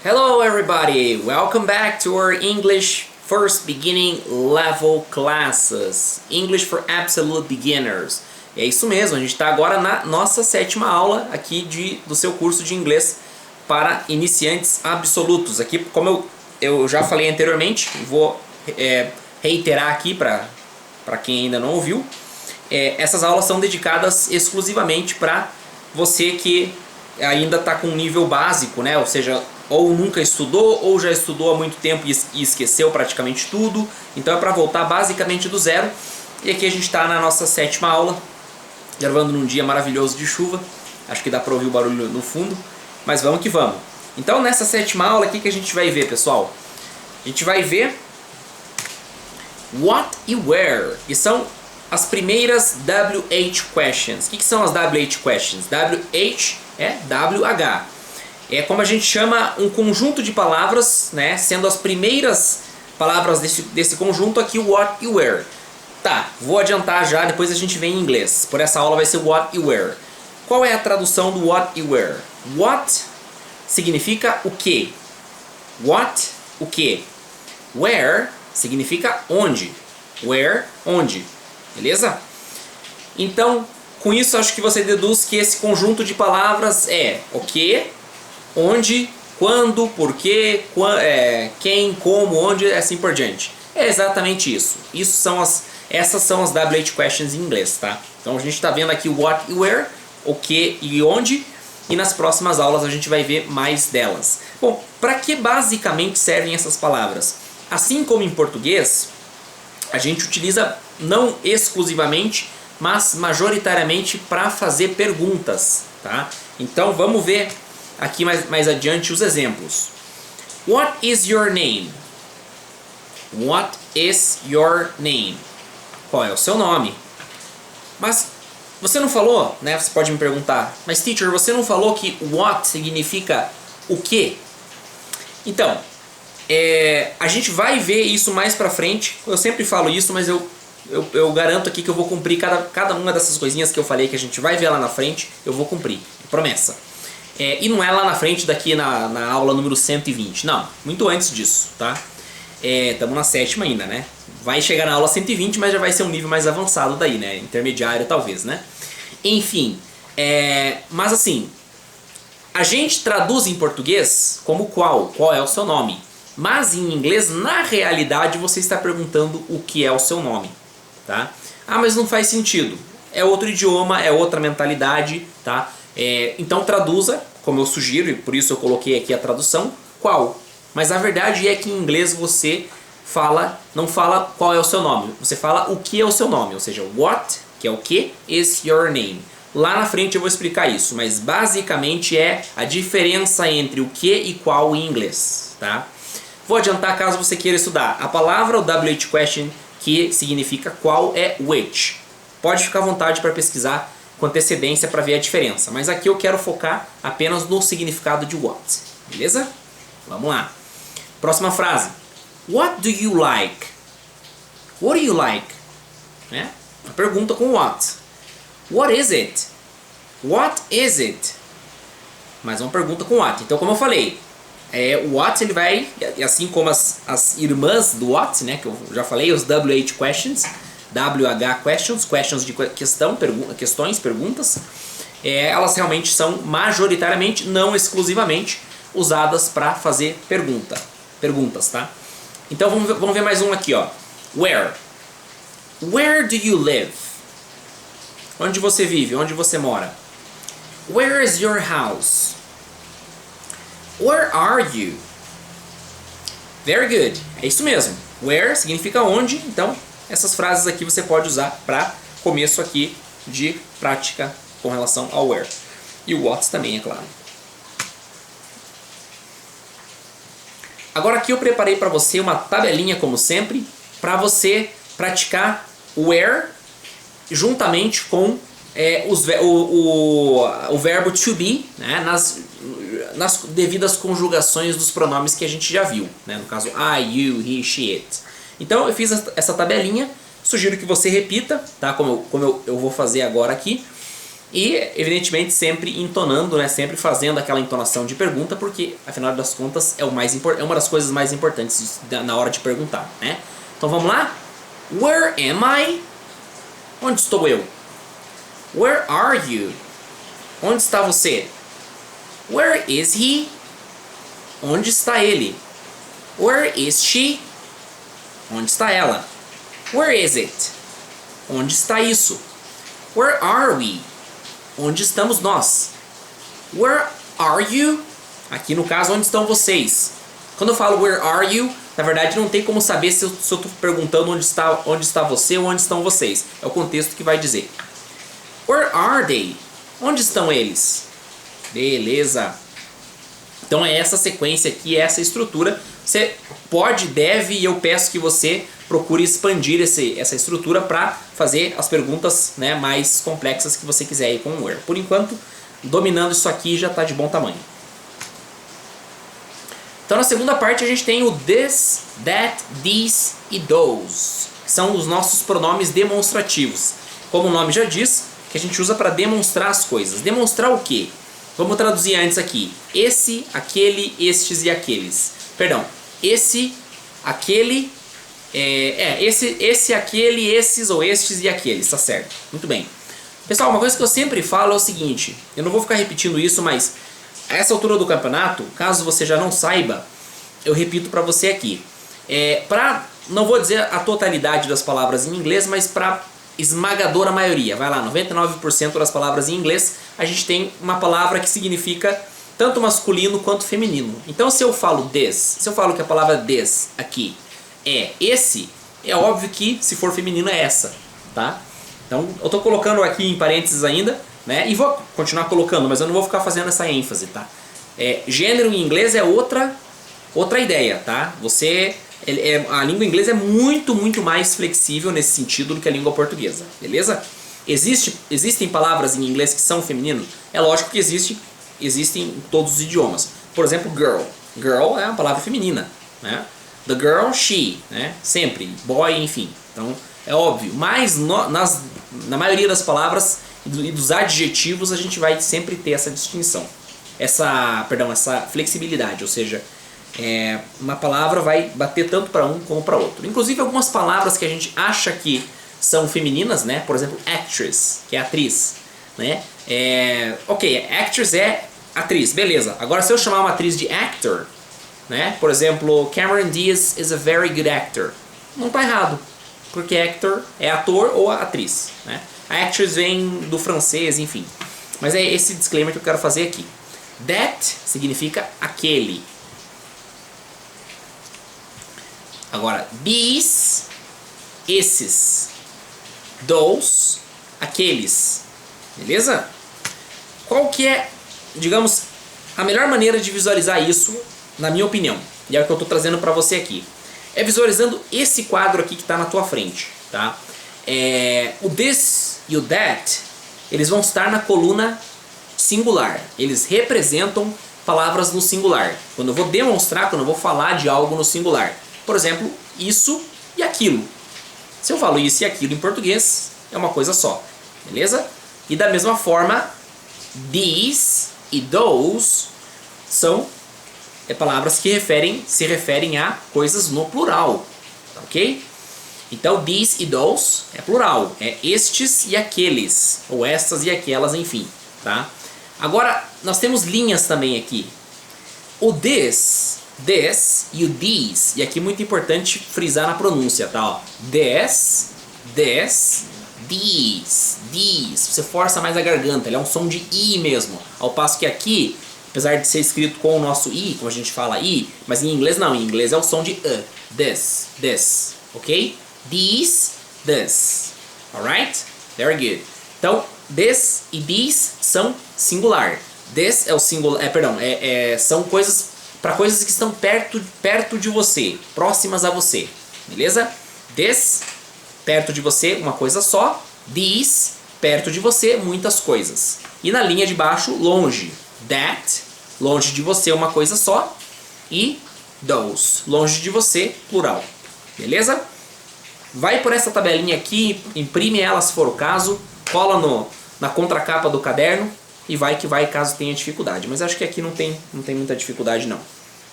Hello everybody, welcome back to our English First Beginning Level Classes, English for Absolute Beginners. É isso mesmo, a gente está agora na nossa 7ª aula aqui do seu curso de inglês para iniciantes absolutos. Aqui, como eu já falei anteriormente, vou reiterar aqui para quem ainda não ouviu, essas aulas são dedicadas exclusivamente para você que ainda está com um nível básico, né? Ou seja, ou nunca estudou ou já estudou há muito tempo e esqueceu praticamente tudo. Então é para voltar basicamente do zero. E aqui a gente está na nossa 7ª aula, gravando num dia maravilhoso de chuva. Acho que dá para ouvir o barulho no fundo, mas vamos que vamos. Então nessa 7ª aula aqui que a gente vai ver, pessoal, a gente vai ver what e where, que são as primeiras WH questions. O que são as WH questions? WH é WH. É como a gente chama um conjunto de palavras, né? Sendo as primeiras palavras desse conjunto aqui o what e where. Tá, vou adiantar já, depois a gente vem em inglês. Por essa aula vai ser what e where. Qual é a tradução do what e where? What significa o que. What, o que. Where significa onde. Where, onde. Beleza? Então, com isso acho que você deduz que esse conjunto de palavras é o que, onde, quando, porquê, quem, como, onde, assim por diante. É exatamente isso. Essas são as WH questions em inglês, tá? Então a gente está vendo aqui o what e where, o que e onde, e nas próximas aulas a gente vai ver mais delas. Bom, para que basicamente servem essas palavras? Assim como em português, a gente utiliza não exclusivamente, mas majoritariamente para fazer perguntas, tá? Então vamos ver aqui mais adiante os exemplos. What is your name? What is your name? Qual é o seu nome? Mas você não falou, né? Você pode me perguntar, mas teacher, você não falou que what significa o quê? Então, a gente vai ver isso mais pra frente. Eu sempre falo isso, mas eu garanto aqui que eu vou cumprir cada uma dessas coisinhas que eu falei que a gente vai ver lá na frente, eu vou cumprir. Promessa. E não é lá na frente, daqui na aula número 120. Não, muito antes disso, tá? Estamos na 7ª ainda, né? Vai chegar na aula 120, mas já vai ser um nível mais avançado daí, né? Intermediário talvez, né? Enfim, mas assim, a gente traduz em português como qual é o seu nome. Mas em inglês, na realidade, você está perguntando o que é o seu nome, tá? Ah, mas não faz sentido. É outro idioma, é outra mentalidade, tá? Então traduza, como eu sugiro, e por isso eu coloquei aqui a tradução, qual. Mas a verdade é que em inglês você não fala qual é o seu nome, você fala o que é o seu nome, ou seja, what, que é o que, is your name. Lá na frente eu vou explicar isso, mas basicamente é a diferença entre o que e qual em inglês, tá? Vou adiantar caso você queira estudar. A palavra, o WH question, que significa qual, é which. Pode ficar à vontade para pesquisar com antecedência para ver a diferença. Mas aqui eu quero focar apenas no significado de what. Beleza? Vamos lá. Próxima frase. What do you like? What do you like? A pergunta com what. What is it? What is it? Mais uma pergunta com what. Então, como eu falei, o what ele vai, assim como as irmãs do what, né, que eu já falei, os WH questions, WH questions, questions de questões, perguntas, elas realmente são majoritariamente, não exclusivamente, usadas para fazer perguntas, tá? Então vamos ver mais um aqui, ó. Where? Where do you live? Onde você vive? Onde você mora? Where is your house? Where are you? Very good. É isso mesmo. Where significa onde. Então, essas frases aqui você pode usar para começo aqui de prática com relação ao where. E o what também, é claro. Agora aqui eu preparei para você uma tabelinha, como sempre, para você praticar where juntamente com o verbo to be, né, nas devidas conjugações dos pronomes que a gente já viu, né? No caso I, you, he, she, it. Então eu fiz essa tabelinha, sugiro que você repita, tá? Como eu vou fazer agora aqui. E, evidentemente, sempre entonando, né? Sempre fazendo aquela entonação de pergunta, porque, afinal das contas, é uma das coisas mais importantes na hora de perguntar, né? Então vamos lá? Where am I? Onde estou eu? Where are you? Onde está você? Where is he? Onde está ele? Where is she? Onde está ela? Where is it? Onde está isso? Where are we? Onde estamos nós? Where are you? Aqui no caso, onde estão vocês? Quando eu falo where are you, na verdade não tem como saber se eu estou perguntando onde está você ou onde estão vocês. É o contexto que vai dizer. Where are they? Onde estão eles? Beleza. Então é essa sequência aqui, essa estrutura. Você pode, deve e eu peço que você procure expandir essa estrutura para fazer as perguntas, né, mais complexas que você quiser aí com o where. Por enquanto, dominando isso aqui já está de bom tamanho. Então na segunda parte a gente tem o this, that, these e those, que são os nossos pronomes demonstrativos. Como o nome já diz, que a gente usa para demonstrar as coisas. Demonstrar o quê? Vamos traduzir antes aqui. Esse, aquele, estes e aqueles. Perdão. Esse, aquele, esse, aquele, esses ou estes e aqueles. Tá certo. Muito bem. Pessoal, uma coisa que eu sempre falo é o seguinte. Eu não vou ficar repetindo isso, mas a essa altura do campeonato, caso você já não saiba, eu repito para você aqui. Não vou dizer a totalidade das palavras em inglês, mas para esmagadora maioria, vai lá, 99% das palavras em inglês, a gente tem uma palavra que significa tanto masculino quanto feminino. Então se eu falo this, se eu falo que a palavra this aqui é esse, é óbvio que se for feminino é essa, tá? Então eu tô colocando aqui em parênteses ainda, né? E vou continuar colocando, mas eu não vou ficar fazendo essa ênfase, tá? Gênero em inglês é outra ideia, tá? A língua inglesa é muito, muito mais flexível nesse sentido do que a língua portuguesa, beleza? Existem palavras em inglês que são feminino? É lógico que existem em todos os idiomas. Por exemplo, girl. Girl é uma palavra feminina, né? The girl, she, né? Sempre. Boy, enfim. Então, é óbvio. Mas na maioria das palavras e dos adjetivos a gente vai sempre ter essa distinção. Essa flexibilidade, ou seja, uma palavra vai bater tanto para um como para outro. Inclusive algumas palavras que a gente acha que são femininas, né? Por exemplo, actress, que é atriz, né? Ok, actress é atriz, beleza. Agora se eu chamar uma atriz de actor, né? Por exemplo, Cameron Diaz is a very good actor. Não tá errado, porque actor é ator ou atriz, né? A actress vem do francês, enfim. Mas é esse disclaimer que eu quero fazer aqui. That significa aquele. Agora, these, esses. Those, aqueles. Beleza? Qual que é, digamos, a melhor maneira de visualizar isso, na minha opinião? E é o que eu estou trazendo para você aqui. É visualizando esse quadro aqui que está na tua frente, tá? O this e o that, eles vão estar na coluna singular. Eles representam palavras no singular. Quando eu vou demonstrar, quando eu vou falar de algo no singular. Por exemplo, isso e aquilo. Se eu falo isso e aquilo em português, é uma coisa só. Beleza? E da mesma forma, these e those são palavras que se referem a coisas no plural. Ok? Então, these e those é plural. É estes e aqueles. Ou estas e aquelas, enfim. Tá? Agora, nós temos linhas também aqui. O this e o these. E aqui muito importante frisar na pronúncia, tá? Ó. These. Você força mais a garganta. Ele é um som de I mesmo. Ao passo que aqui, apesar de ser escrito com o nosso I, como a gente fala I, mas em inglês não. Em inglês é o som de this. Ok? These, this. Alright? Very good. Então, this e these são singular. This é o singular, são coisas para coisas que estão perto de você, próximas a você. Beleza? This, perto de você, uma coisa só. These, perto de você, muitas coisas. E na linha de baixo, longe. That, longe de você, uma coisa só. E those, longe de você, plural. Beleza? Vai por essa tabelinha aqui, imprime ela se for o caso, cola na contracapa do caderno e vai que vai caso tenha dificuldade. Mas acho que aqui não tem muita dificuldade não,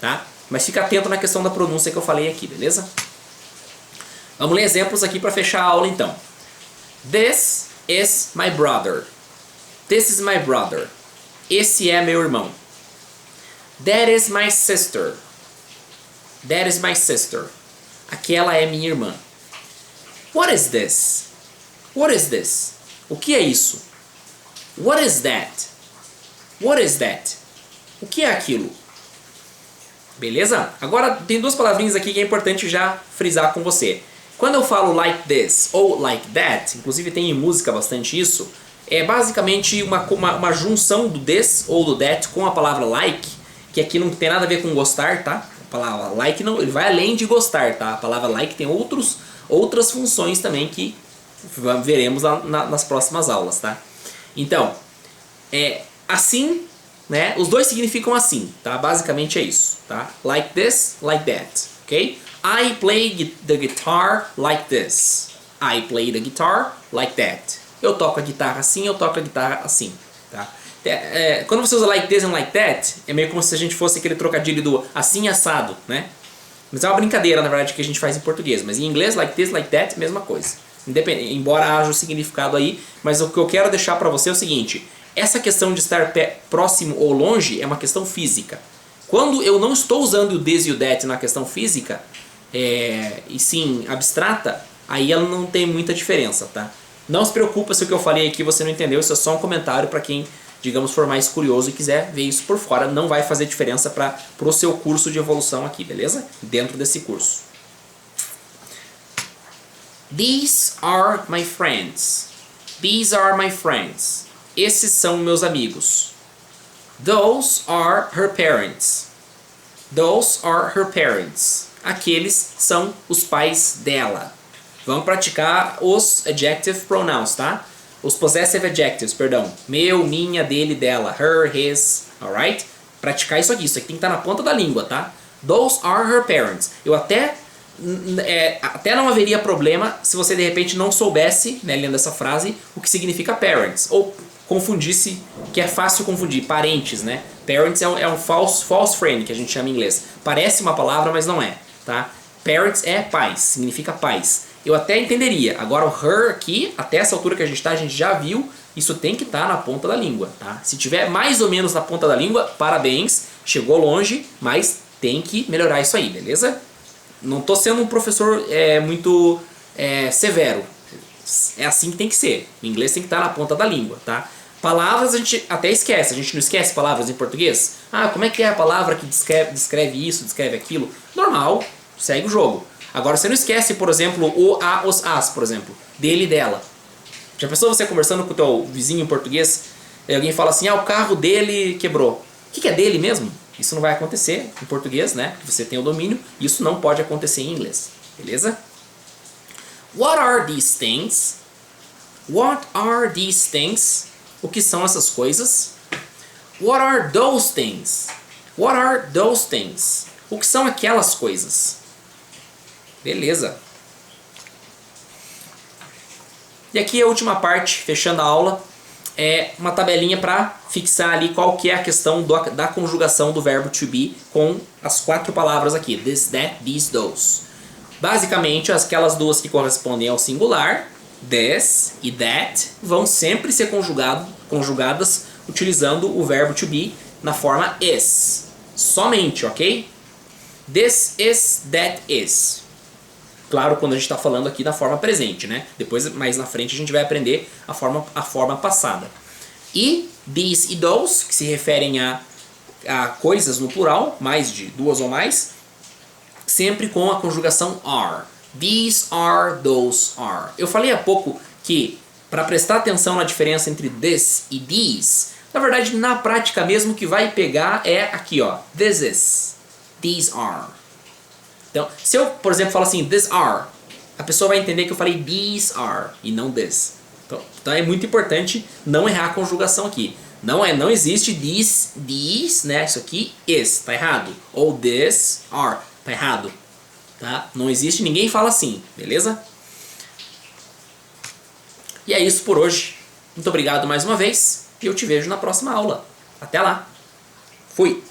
tá? Mas fica atento na questão da pronúncia que eu falei aqui, beleza? Vamos ler exemplos aqui para fechar a aula então. This is my brother. This is my brother. Esse é meu irmão. That is my sister. That is my sister. Aquela é minha irmã. What is this? What is this? O que é isso? What is that? What is that? O que é aquilo? Beleza? Agora tem duas palavrinhas aqui que é importante já frisar com você. Quando eu falo like this ou like that, inclusive tem em música bastante isso, é basicamente uma junção do this ou do that com a palavra like, que aqui não tem nada a ver com gostar, tá? A palavra like não, ele vai além de gostar, tá? A palavra like tem outras funções também que veremos nas próximas aulas, tá? Então, assim, né? Os dois significam assim, tá? Basicamente é isso, tá? Like this, like that, ok? I play the guitar like this. I play the guitar like that. Eu toco a guitarra assim, eu toco a guitarra assim, tá? Quando você usa like this and like that, é meio como se a gente fosse aquele trocadilho do assim assado, né? Mas é uma brincadeira, na verdade, que a gente faz em português. Mas em inglês, like this, like that, mesma coisa. Embora haja o significado aí, mas o que eu quero deixar para você é o seguinte: essa questão de estar próximo ou longe é uma questão física. Quando eu não estou usando o this e o that na questão física, e sim abstrata, aí ela não tem muita diferença, tá? Não se preocupa se o que eu falei aqui você não entendeu, isso é só um comentário para quem, digamos, for mais curioso e quiser ver isso por fora. Não vai fazer diferença para o seu curso de evolução aqui, beleza? Dentro desse curso. These are my friends. These are my friends. Esses são meus amigos. Those are her parents. Those are her parents. Aqueles são os pais dela. Vamos praticar os adjective pronouns, tá? Os possessive adjectives, perdão. Meu, minha, dele, dela. Her, his, alright? Praticar isso aqui tem que estar na ponta da língua, tá? Those are her parents. Eu até não haveria problema se você de repente não soubesse, né, lendo essa frase, o que significa parents. Ou confundisse, que é fácil confundir, parentes, né? Parents é um false friend, que a gente chama em inglês. Parece uma palavra, mas não é, tá? Parents é pais, significa pais. Eu até entenderia. Agora o her aqui, até essa altura que a gente já viu, isso tem que estar na ponta da língua, tá? Se tiver mais ou menos na ponta da língua, parabéns, chegou longe, mas tem que melhorar isso aí, beleza? Não estou sendo um professor muito severo. É assim que tem que ser. O inglês tem que estar na ponta da língua, tá? Palavras a gente até esquece. A gente não esquece palavras em português. Ah, como é que é a palavra que descreve isso, descreve aquilo? Normal, segue o jogo. Agora você não esquece, por exemplo, o, a, os, as, por exemplo. Dele e dela. Já pensou você conversando com o teu vizinho em português e alguém fala assim, o carro dele quebrou. O que é dele mesmo? Isso não vai acontecer em português, né? Você tem o domínio. Isso não pode acontecer em inglês. Beleza? What are these things? What are these things? O que são essas coisas? What are those things? What are those things? O que são aquelas coisas? Beleza. E aqui a última parte, fechando a aula, é uma tabelinha para fixar ali qual que é a questão da conjugação do verbo to be com as 4 palavras aqui. This, that, these, those. Basicamente, aquelas duas que correspondem ao singular, this e that, vão sempre ser conjugadas utilizando o verbo to be na forma is. Somente, ok? This is, that is. Claro, quando a gente está falando aqui da forma presente, né? Depois, mais na frente, a gente vai aprender a forma passada. E these e those, que se referem a coisas no plural, mais de 2 ou mais, sempre com a conjugação are. These are, those are. Eu falei há pouco que, para prestar atenção na diferença entre this e these, na verdade, na prática mesmo, o que vai pegar é aqui, ó. This is, these are. Então, se eu, por exemplo, falo assim, these are, a pessoa vai entender que eu falei these are e não this. Então é muito importante não errar a conjugação aqui. Não existe these, né? Isso aqui is, tá errado. Ou this are, tá errado. Tá? Não existe, ninguém fala assim, beleza? E é isso por hoje. Muito obrigado mais uma vez e eu te vejo na próxima aula. Até lá. Fui!